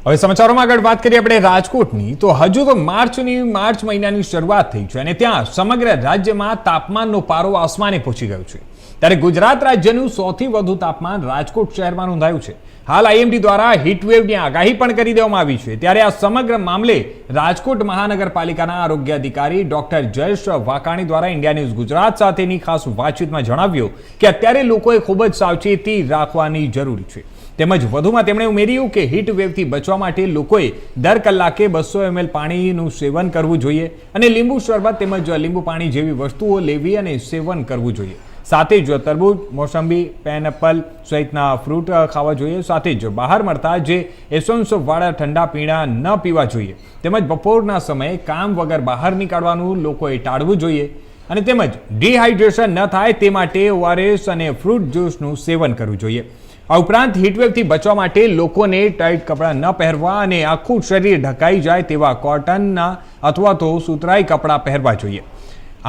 હવે સમાચારોમાં આગળ વાત કરીએ આપણે રાજકોટની, તો હજુ તો માર્ચ મહિનાની શરૂઆત થઈ છે અને ત્યાં સમગ્ર રાજ્યમાં તાપમાનનો પારો આસમાને પહોંચી ગયો છે. ત્યારે ગુજરાત રાજ્યનું સૌથી વધુ તાપમાન રાજકોટ શહેરમાં નોંધાયું છે. હાલ આઈએમડી દ્વારા હીટવેવની આગાહી પણ કરી દેવામાં આવી છે. ત્યારે આ સમગ્ર મામલે રાજકોટ મહાનગરપાલિકાના આરોગ્ય અધિકારી ડોક્ટર જયેશ વાકાણી દ્વારા ઇન્ડિયા ન્યૂઝ ગુજરાત સાથેની ખાસ વાતચીતમાં જણાવ્યું કે અત્યારે લોકોએ ખૂબ જ સાવચેતી રાખવાની જરૂર છે. તેમજ વધુમાં તેમણે ઉમેર્યું કે હીટ વેવથી બચવા માટે લોકોએ દર કલાકે 200 ml પાણીનું સેવન કરવું જોઈએ અને લીંબુ શરબત તેમજ લીંબુ પાણી જેવી વસ્તુઓ લેવી અને સેવન કરવું જોઈએ. સાથે જ તરબૂચ, મોસંબી, પાઇનએપલ સહિતના ફ્રૂટ ખાવા જોઈએ. સાથે જ બહાર મળતા જે એસન્સવાળા ઠંડા પીણા ન પીવા જોઈએ. તેમજ બપોરના સમયે કામ વગર બહાર નીકળવાનું લોકોએ ટાળવું જોઈએ અને તેમજ ડિહાઇડ્રેશન ન થાય તે માટે ORS અને ફ્રૂટ જ્યુસનું સેવન કરવું જોઈએ. આ ઉપરાંત હીટવેવથી બચવા માટે લોકોને ટાઈટ કપડાં ન પહેરવા અને આખું શરીર ઢકાઈ જાય તેવા કોટનના અથવા તો સુતરાઈ કપડાં પહેરવા જોઈએ.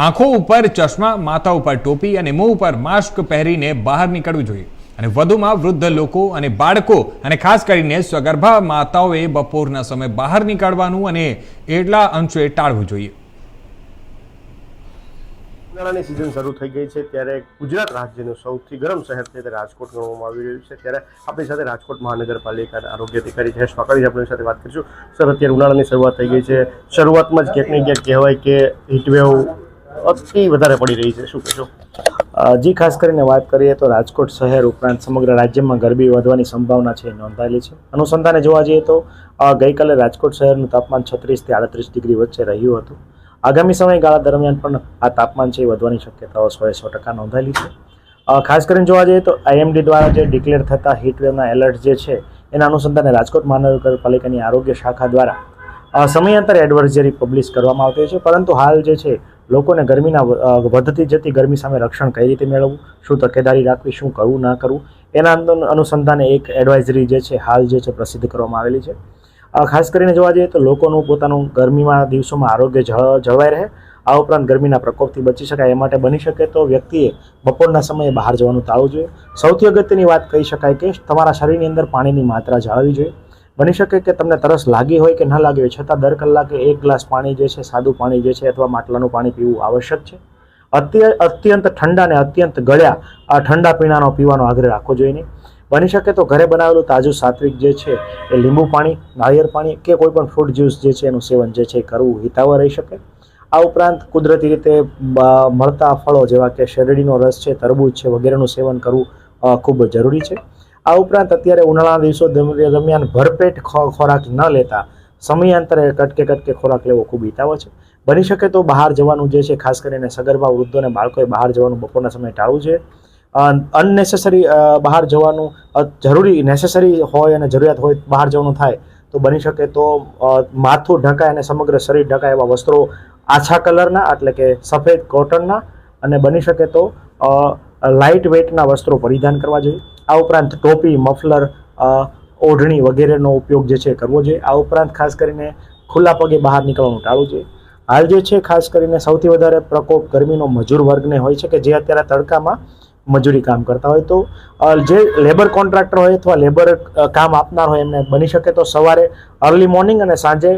આંખો ઉપર ચશ્મા, માથા ઉપર ટોપી અને મોં ઉપર માસ્ક પહેરીને બહાર નીકળવું જોઈએ. અને વધુમાં વૃદ્ધ લોકો અને બાળકો અને ખાસ કરીને સગર્ભા માતાઓએ બપોરના સમયે બહાર નીકળવાનું અને એટલા અંશે ટાળવું જોઈએ. ઉનાળાની સિઝન શરૂ થઈ ગઈ છે ત્યારે ગુજરાત રાજ્યનું સૌથી ગરમ શહેર છે તે રાજકોટ ગણવામાં આવી રહ્યું છે. ત્યારે આપણી સાથે રાજકોટ મહાનગરપાલિકાના આરોગ્ય અધિકારી જયેશ વાકાણી આપણી સાથે વાત કરીશું. સર, અત્યારે ઉનાળાની શરૂઆત થઈ ગઈ છે. શરૂઆતમાં જ ક્યાંક ને ક્યાંક કહેવાય કે હીટવેવ અતિ વધારે પડી રહી છે, શું કહેશો? જી, ખાસ કરીને વાત કરીએ તો રાજકોટ શહેર ઉપરાંત સમગ્ર રાજ્યમાં ગરમી વધવાની સંભાવના છે નોંધાયેલી છે. અનુસંધાને જોવા જઈએ તો ગઈકાલે રાજકોટ શહેરનું તાપમાન 36 થી 38 ડિગ્રી વચ્ચે રહ્યું હતું. આગામી સમયગાળા દરમિયાન પણ આ તાપમાન છે વધવાની શક્યતાઓ 100% નોંધાયેલી છે. ખાસ કરીને જોવા જઈએ તો આઈએમડી દ્વારા જે ડિક્લેર થતા હીટવેવના એલર્ટ જે છે એના અનુસંધાને રાજકોટ મહાનગરપાલિકાની આરોગ્ય શાખા દ્વારા સમયાંતરે એડવાઇઝરી પબ્લિશ કરવામાં આવતી છે. પરંતુ હાલ જે છે લોકોને ગરમીના વધતી જતી ગરમી સામે રક્ષણ કઈ રીતે મેળવવું, શું તકેદારી રાખવી, શું કરવું ના કરવું, એના અનુસંધાને એક એડવાઇઝરી જે છે હાલ જે છે પ્રસિદ્ધ કરવામાં આવેલી છે. ખાસ કરીને જોવા જઈએ તો લોકોનું પોતાનું ગરમીમાં દિવસોમાં આરોગ્ય જળવાઈ રહે, આ ઉપરાંત ગરમીના પ્રકોપથી બચી શકાય એ માટે બની શકે તો વ્યક્તિએ બપોરના સમયે બહાર જવાનું ટાળવું જોઈએ. સૌથી અગત્યની વાત કહી શકાય કે તમારા શરીરની અંદર પાણીની માત્રા જાળવવી જોઈએ. બની શકે કે તમને તરસ લાગી હોય કે ન લાગી હોય છતાં દર કલાકે 1 ગ્લાસ પાણી જે છે, સાદું પાણી જે છે અથવા માટલાનું પાણી પીવું આવશ્યક છે. અત્યંત ઠંડા અને અત્યંત ગળ્યા ઠંડા પીણાનો પીવાનો આગ્રહ રાખવો જોઈએ નહીં. બની શકે તો ઘરે બનાવેલું તાજું સાત્વિક જે છે એ લીંબુ પાણી, નાળિયેર પાણી કે કોઈ પણ ફ્રૂટ જ્યુસ જે છે એનું સેવન જે છે કરવું હિતાવહ રહી શકે. આ ઉપરાંત કુદરતી રીતે મળતા ફળો જેવા કે શેરડીનો રસ છે, તરબૂચ છે વગેરેનું સેવન કરવું ખૂબ જરૂરી છે. આ ઉપરાંત અત્યારે ઉનાળાના દિવસો દરમિયાન ભરપેટ ખોરાક ન લેતા સમયાંતરે કટકે ખોરાક લેવો ખૂબ હિતાવહ છે. બની શકે તો બહાર જવાનું જે છે ખાસ કરીને સગર્ભા વૃદ્ધો અને બાળકોએ બહાર જવાનું બપોરના સમયે ટાળવું છે. અનનેસેસરી બહાર જવાનું જરૂરી નેસેસરી હોય અને જરૂરિયાત હોય બહાર જવાનું થાય તો બની શકે તો માથું ઢકાય અને સમગ્ર શરીર ઢકાય એવા વસ્ત્રો આછા કલરના એટલે કે સફેદ કોટનના અને બની શકે તો લાઇટ વેઇટના વસ્ત્રો પરિધાન કરવા જોઈએ. આ ઉપરાંત ટોપી, મફલર, ઓઢણી વગેરેનો ઉપયોગ જે છે કરવો જોઈએ. આ ઉપરાંત ખાસ કરીને ખુલ્લા પગે બહાર નીકળવાનું ટાળવું જોઈએ. હાલ જે છે ખાસ કરીને સૌથી વધારે પ્રકોપ ગરમીનો મજૂર વર્ગને હોય છે કે જે અત્યારે તડકામાં મજૂરી કામ કરતા હોય તો જે લેબર કોન્ટ્રાક્ટર હોય અથવા લેબર કામ આપનાર હોય એમને બની શકે તો સવારે અર્લી મોર્નિંગ અને સાંજે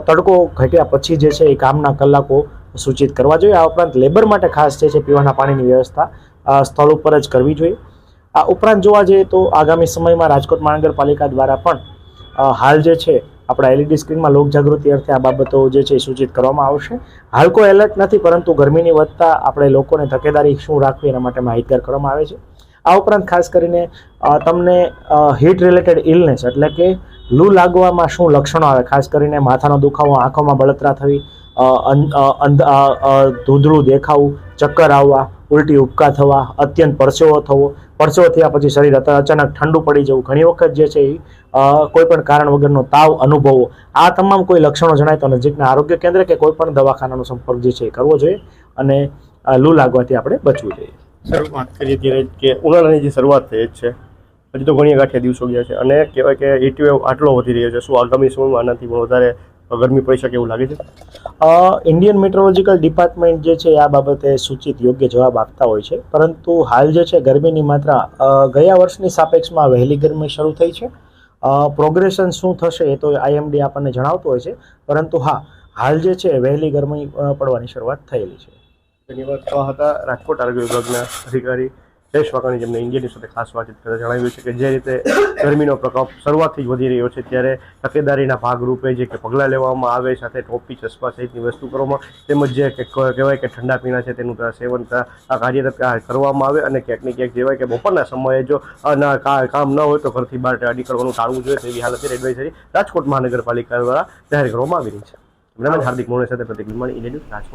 તડકો ઘટ્યા પછી જે છે એ કામના કલાકો સૂચિત કરવા જોઈએ. આ ઉપરાંત લેબર માટે ખાસ જે છે પીવાના પાણીની વ્યવસ્થા સ્થળ ઉપર જ કરવી જોઈએ. આ ઉપરાંત જોવા જઈએ તો આગામી સમયમાં રાજકોટ મહાનગરપાલિકા દ્વારા પણ હાલ જે છે આપણા એલઈડી સ્ક્રીનમાં લોકજાગૃતિ અર્થે આ બાબતો જે છે સૂચિત કરવામાં આવશે. હાલ કોઈ એલર્ટ નથી પરંતુ ગરમીની વધતા આપણે લોકોને તકેદારી શું રાખવી એના માટે માહિતગાર કરવામાં આવે છે. આ ઉપરાંત ખાસ કરીને તમને હીટ રિલેટેડ ઇલનેસ એટલે કે લૂ લાગવામાં શું લક્ષણો આવે, ખાસ કરીને માથાનો દુખાવો, આંખોમાં બળતરા થવી, ધૂંધળું દેખાવું, ચક્કર આવવા, ઉલટી ઉપકા થવા, અત્યંત પરસેવો થવો, પરસેવો થયા પછી શરીર અચાનક ઠંડુ પડી જવું, ઘણી વખત જે છે એ કોઈ પણ કારણ વગરનો તાવ અનુભવો, આ તમામ કોઈ લક્ષણો જણાય તો નજીકના આરોગ્ય કેન્દ્ર કે કોઈ પણ દવાખાનાનો સંપર્ક જે છે એ કરવો જોઈએ અને લૂ લાગવાથી આપણે બચવું જોઈએ. સર, વાત કરીએ ત્યારે કે ઉનાળાની જે શરૂઆત થઈ છે હજી તો ઘણી ગાંઠિયા દિવસો ગયા છે અને કહેવાય કે હીટવેવ આટલો વધી રહ્યો છે, શું આગામી સમયમાં આનાથી પણ વધારે ગરમી પડી શકે એવું લાગે છે? ઇન્ડિયન મેટ્રોલોજીકલ ડિપાર્ટમેન્ટ જે છે આ બાબતે સૂચિત યોગ્ય જવાબ આપતા હોય છે, પરંતુ હાલ જે છે ગરમીની માત્રા ગયા વર્ષની સાપેક્ષમાં વહેલી ગરમી શરૂ થઈ છે. પ્રોગ્રેશન શું થશે એ તો IMD આપણને જણાવતું હોય છે, પરંતુ હા, હાલ જે છે વહેલી ગરમી પડવાની શરૂઆત થયેલી છે. ધન્યવાદ. આ હતા રાજકોટ આરોગ્ય વિભાગના અધિકારી જયેશ વાકાણી, જેમને ઇન્ડિયા ન્યૂઝ સાથે ખાસ વાતચીત કરતા જણાવ્યું છે કે જે રીતે ગરમીનો પ્રકોપ શરૂઆતથી જ વધી રહ્યો છે, ત્યારે તકેદારીના ભાગરૂપે જે કે પગલાં લેવામાં આવે, સાથે ટોપી, ચશ્મા સહિતની વસ્તુ કરવામાં, તેમજ જે કે કહેવાય કે ઠંડા પીણા છે તેનું સેવન આ કાર્યરત કરવામાં આવે, અને ક્યાંક ને ક્યાંક કહેવાય કે બપોરના સમયે જો કામ ન હોય તો ઘરથી બહાર નીકળવાનું ટાળવું જોઈએ તેવી હાલતની એડવાઇઝરી રાજકોટ મહાનગરપાલિકા દ્વારા જાહેર કરવામાં આવી રહી છે. હાર્દિક મોહન સાથે પ્રતિક લીંબાણી, ઇન્ડિયા ન્યૂઝ, રાજકોટ.